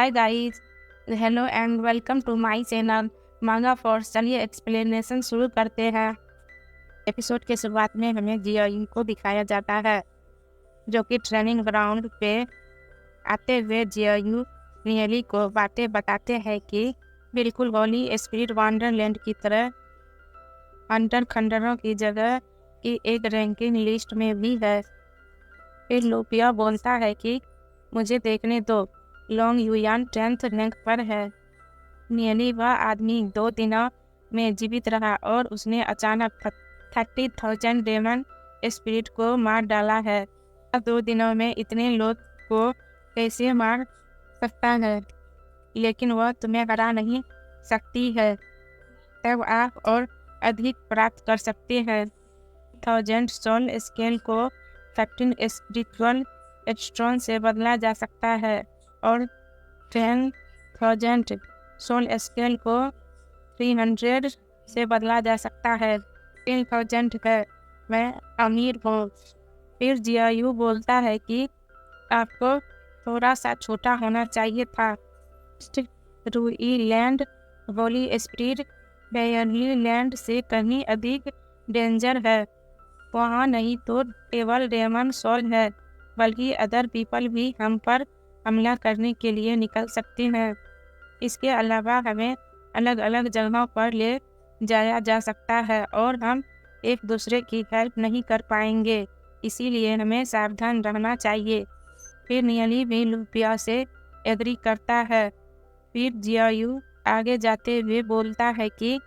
Hi guys, hello and welcome to my channel Manga Force. चलिए explanation शुरू करते हैं। एपिसोड के शुरुआत में हमें जियायू को दिखाया जाता है, जो कि ट्रेनिंग ग्राउंड पे आते हुए जियायू नियली को बातें बताते हैं कि बिल्कुल होली स्पिरिट वंडरलैंड की तरह हंटर खंडरों की जगह की एक रैंकिंग लिस्ट में भी है। फिर लूपिया बोलता है कि मुझे देखने दो, लॉन्ग युयान 10th रैंक पर है। नियली वह आदमी 2 दिनों में जीवित रहा और उसने अचानक 30,000 डेमन स्पिरिट को मार डाला है। 2 दिनों में इतने लोग को कैसे मार सकता है? लेकिन वह तुम्हें हरा नहीं सकती है, तब आप और अधिक प्राप्त कर सकते हैं। 1000 सोल स्केल को 15 स्पिरिचुअल स्टोन से बदला जा सकता है और 10,000 सोल स्केल को 300 से बदला जा सकता है। 3,000 है, मैं अमीर हूँ। फिर जियायू बोलता है कि आपको थोड़ा सा छोटा होना चाहिए था। रूई लैंड होली स्पिरिट बेयरली लैंड से कहीं अधिक डेंजर है। वहाँ नहीं तो केवल डेमन सोल है, बल्कि अदर पीपल भी हम पर हमला करने के लिए निकल सकते हैं। इसके अलावा हमें अलग अलग जगहों पर ले जाया जा सकता है और हम एक दूसरे की हेल्प नहीं कर पाएंगे, इसीलिए हमें सावधान रहना चाहिए। फिर नियली भी लूपिया से एग्री करता है। फिर जियायू आगे जाते हुए बोलता है कि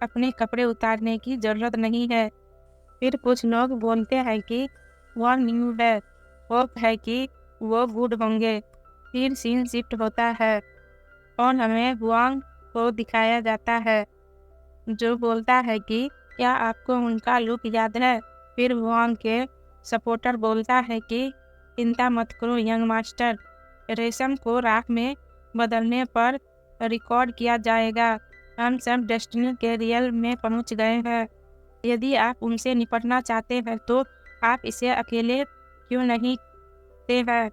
अपने कपड़े उतारने की ज़रूरत नहीं है। फिर कुछ लोग बोलते हैं कि वह न्यू है, होप है कि वो गुड होंगे। फिर सीन शिफ्ट होता है और हमें हुआंग को दिखाया जाता है, जो बोलता है कि क्या आपको उनका लुक याद है? फिर हुआंग के सपोर्टर बोलता है कि चिंता मत करो यंग मास्टर, रेशम को राख में बदलने पर रिकॉर्ड किया जाएगा। हम सब डेस्टिनी के रियल में पहुंच गए हैं। यदि आप उनसे निपटना चाहते हैं तो आप इसे अकेले क्यों नहीं करते हैं?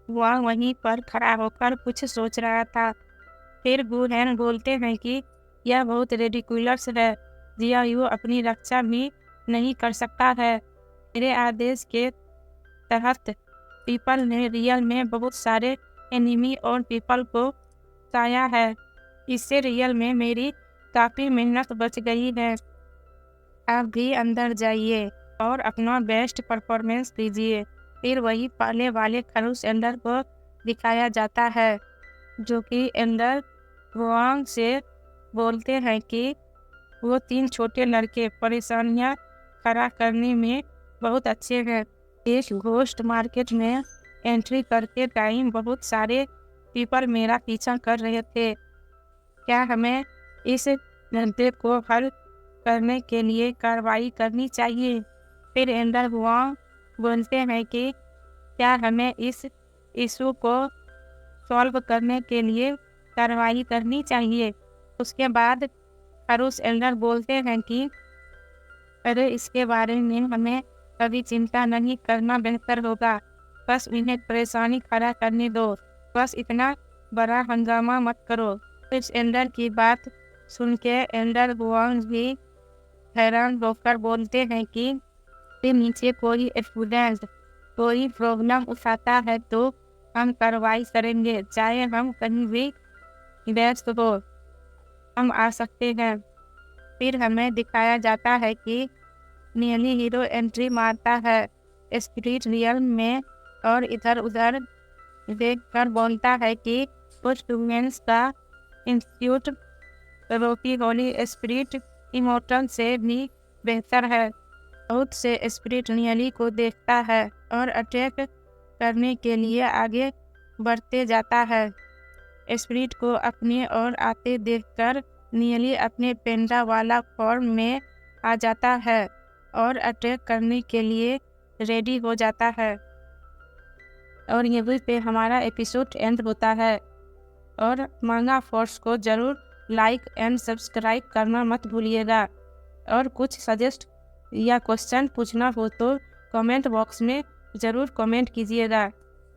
वह वहीं पर खड़ा होकर कुछ सोच रहा था। फिर गुरहैन बोलते हैं कि यह बहुत रेडिकुलस है, जियायू अपनी रक्षा भी नहीं कर सकता है। मेरे आदेश के तहत पीपल ने रियल में बहुत सारे एनिमी और पीपल को साया है, इससे रियल में मेरी काफ़ी मेहनत बच गई है। आप भी अंदर जाइए और अपना बेस्ट परफॉर्मेंस दीजिए। फिर वही पहले वाले खरूस एल्डर को दिखाया जाता है, जो कि एल्डर वुआंग से बोलते हैं कि वो 3 छोटे लड़के परेशानियां खड़ा करने में बहुत अच्छे हैं। एक घोस्ट मार्केट में एंट्री करते टाइम बहुत सारे पीपल मेरा पीछा कर रहे थे। क्या हमें इस मुद्दे को हल करने के लिए कार्रवाई करनी चाहिए? फिर एल्डर हुआंग बोलते हैं कि क्या हमें इस इशू को सॉल्व करने के लिए कार्रवाई करनी चाहिए? उसके बाद खरूस एल्डर बोलते हैं कि अरे इसके बारे में हमें कभी चिंता नहीं करना बेहतर होगा, बस इन्हें परेशानी खड़ा करने दो, बस इतना बड़ा हंगामा मत करो। इस एल्डर की बात सुन के एल्डर हुआंग भी हैरान होकर बोलते हैं कि नीचे कोई स्टूडेंट कोई प्रॉब्लम उठाता है तो हम कार्रवाई करेंगे, चाहे हम कहीं भी व्यस्त हो, हम आ सकते हैं। फिर हमें दिखाया जाता है कि नियली हीरो एंट्री मारता है स्पिरिट रियल में और इधर उधर देखकर बोलता है कि कुछ ह्यूमंस का इंस्टीट्यूट रोकी होली स्पिरिट इमोर्टल से भी बेहतर है। बहुत से स्पिरिट नियली को देखता है और अटैक करने के लिए आगे बढ़ते जाता है। स्पिरिट को अपने ओर आते देखकर नियली अपने पेंडा वाला फॉर्म में आ जाता है और अटैक करने के लिए रेडी हो जाता है। और यहीं पे हमारा एपिसोड एंड होता है। और मांगा फोर्स को ज़रूर लाइक एंड सब्सक्राइब करना मत भूलिएगा। और कुछ सजेस्ट या क्वेश्चन पूछना हो तो कमेंट बॉक्स में ज़रूर कमेंट कीजिएगा।